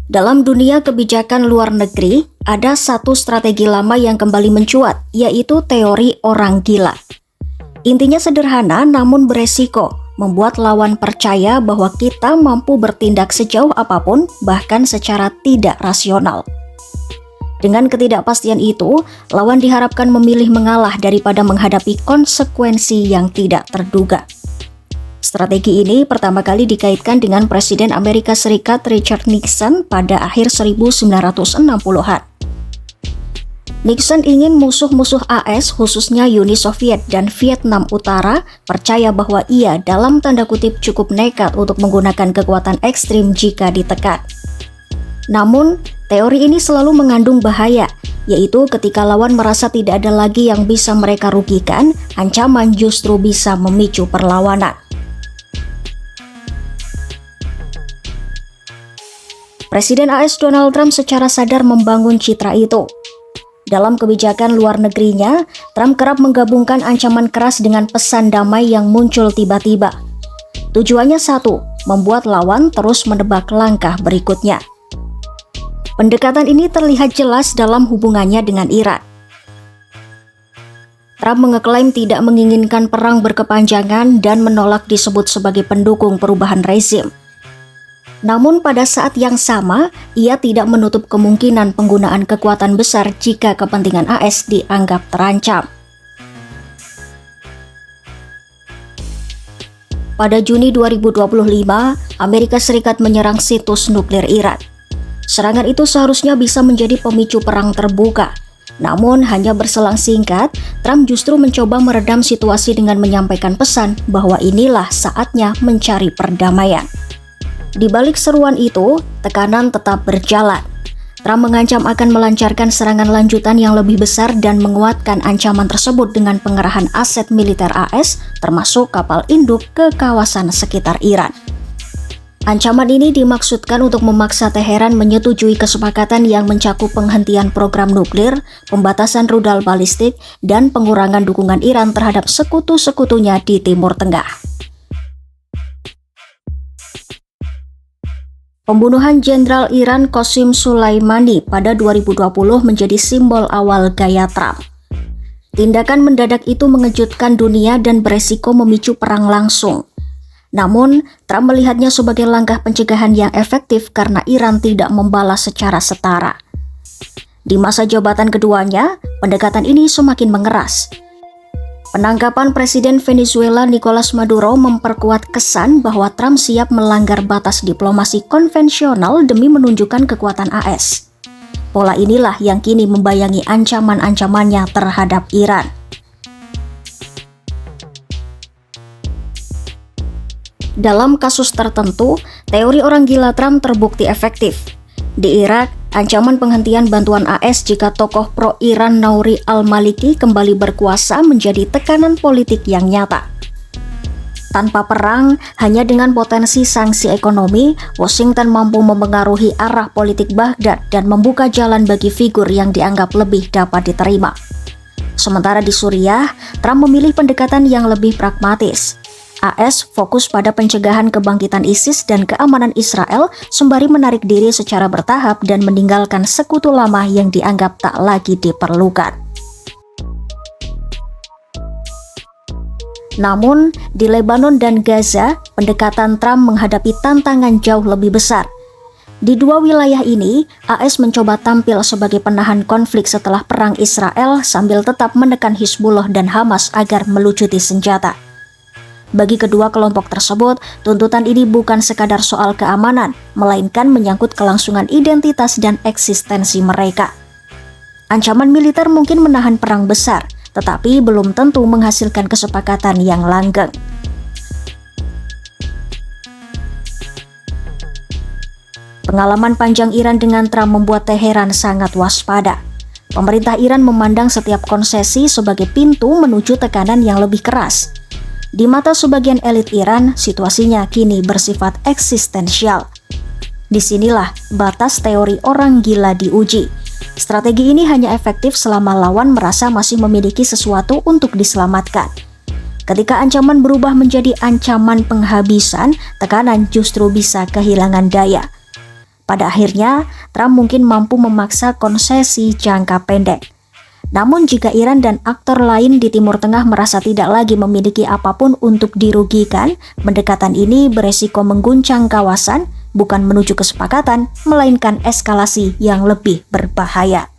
Dalam dunia kebijakan luar negeri, ada satu strategi lama yang kembali mencuat, yaitu teori orang gila. Intinya sederhana namun beresiko, membuat lawan percaya bahwa kita mampu bertindak sejauh apapun, bahkan secara tidak rasional. Dengan ketidakpastian itu, lawan diharapkan memilih mengalah daripada menghadapi konsekuensi yang tidak terduga. Strategi ini pertama kali dikaitkan dengan Presiden Amerika Serikat Richard Nixon pada akhir 1960-an. Nixon ingin musuh-musuh AS, khususnya Uni Soviet dan Vietnam Utara, percaya bahwa ia dalam tanda kutip cukup nekat untuk menggunakan kekuatan ekstrim jika ditekan. Namun, teori ini selalu mengandung bahaya, yaitu ketika lawan merasa tidak ada lagi yang bisa mereka rugikan, ancaman justru bisa memicu perlawanan. Presiden AS Donald Trump secara sadar membangun citra itu. Dalam kebijakan luar negerinya, Trump kerap menggabungkan ancaman keras dengan pesan damai yang muncul tiba-tiba. Tujuannya satu, membuat lawan terus menebak langkah berikutnya. Pendekatan ini terlihat jelas dalam hubungannya dengan Iran. Trump mengeklaim tidak menginginkan perang berkepanjangan dan menolak disebut sebagai pendukung perubahan rezim. Namun pada saat yang sama, ia tidak menutup kemungkinan penggunaan kekuatan besar jika kepentingan AS dianggap terancam. Pada Juni 2025, Amerika Serikat menyerang situs nuklir Iran. Serangan itu seharusnya bisa menjadi pemicu perang terbuka. Namun hanya berselang singkat, Trump justru mencoba meredam situasi dengan menyampaikan pesan bahwa inilah saatnya mencari perdamaian. Di balik seruan itu, tekanan tetap berjalan. Trump mengancam akan melancarkan serangan lanjutan yang lebih besar dan menguatkan ancaman tersebut dengan pengerahan aset militer AS, termasuk kapal induk ke kawasan sekitar Iran. Ancaman ini dimaksudkan untuk memaksa Teheran menyetujui kesepakatan yang mencakup penghentian program nuklir, pembatasan rudal balistik, dan pengurangan dukungan Iran terhadap sekutu-sekutunya di Timur Tengah. Pembunuhan Jenderal Iran Qasem Soleimani pada 2020 menjadi simbol awal gaya Trump. Tindakan mendadak itu mengejutkan dunia dan beresiko memicu perang langsung. Namun, Trump melihatnya sebagai langkah pencegahan yang efektif karena Iran tidak membalas secara setara. Di masa jabatan keduanya, pendekatan ini semakin mengeras. Penangkapan Presiden Venezuela Nicolas Maduro memperkuat kesan bahwa Trump siap melanggar batas diplomasi konvensional demi menunjukkan kekuatan AS. Pola inilah yang kini membayangi ancaman-ancamannya terhadap Iran. Dalam kasus tertentu, teori orang gila Trump terbukti efektif. Di Irak, ancaman penghentian bantuan AS jika tokoh pro-Iran Nouri al-Maliki kembali berkuasa menjadi tekanan politik yang nyata. Tanpa perang, hanya dengan potensi sanksi ekonomi, Washington mampu memengaruhi arah politik Baghdad dan membuka jalan bagi figur yang dianggap lebih dapat diterima. Sementara di Suriah, Trump memilih pendekatan yang lebih pragmatis. AS fokus pada pencegahan kebangkitan ISIS dan keamanan Israel sembari menarik diri secara bertahap dan meninggalkan sekutu lama yang dianggap tak lagi diperlukan. Namun, di Lebanon dan Gaza, pendekatan Trump menghadapi tantangan jauh lebih besar. Di dua wilayah ini, AS mencoba tampil sebagai penahan konflik setelah perang Israel sambil tetap menekan Hizbullah dan Hamas agar melucuti senjata. Bagi kedua kelompok tersebut, tuntutan ini bukan sekadar soal keamanan, melainkan menyangkut kelangsungan identitas dan eksistensi mereka. Ancaman militer mungkin menahan perang besar, tetapi belum tentu menghasilkan kesepakatan yang langgeng. Pengalaman panjang Iran dengan Trump membuat Teheran sangat waspada. Pemerintah Iran memandang setiap konsesi sebagai pintu menuju tekanan yang lebih keras. Di mata sebagian elit Iran, situasinya kini bersifat eksistensial. Disinilah batas teori orang gila diuji. Strategi ini hanya efektif selama lawan merasa masih memiliki sesuatu untuk diselamatkan. Ketika ancaman berubah menjadi ancaman penghabisan, tekanan justru bisa kehilangan daya. Pada akhirnya, Trump mungkin mampu memaksa konsesi jangka pendek. Namun jika Iran dan aktor lain di Timur Tengah merasa tidak lagi memiliki apapun untuk dirugikan, pendekatan ini beresiko mengguncang kawasan, bukan menuju kesepakatan, melainkan eskalasi yang lebih berbahaya.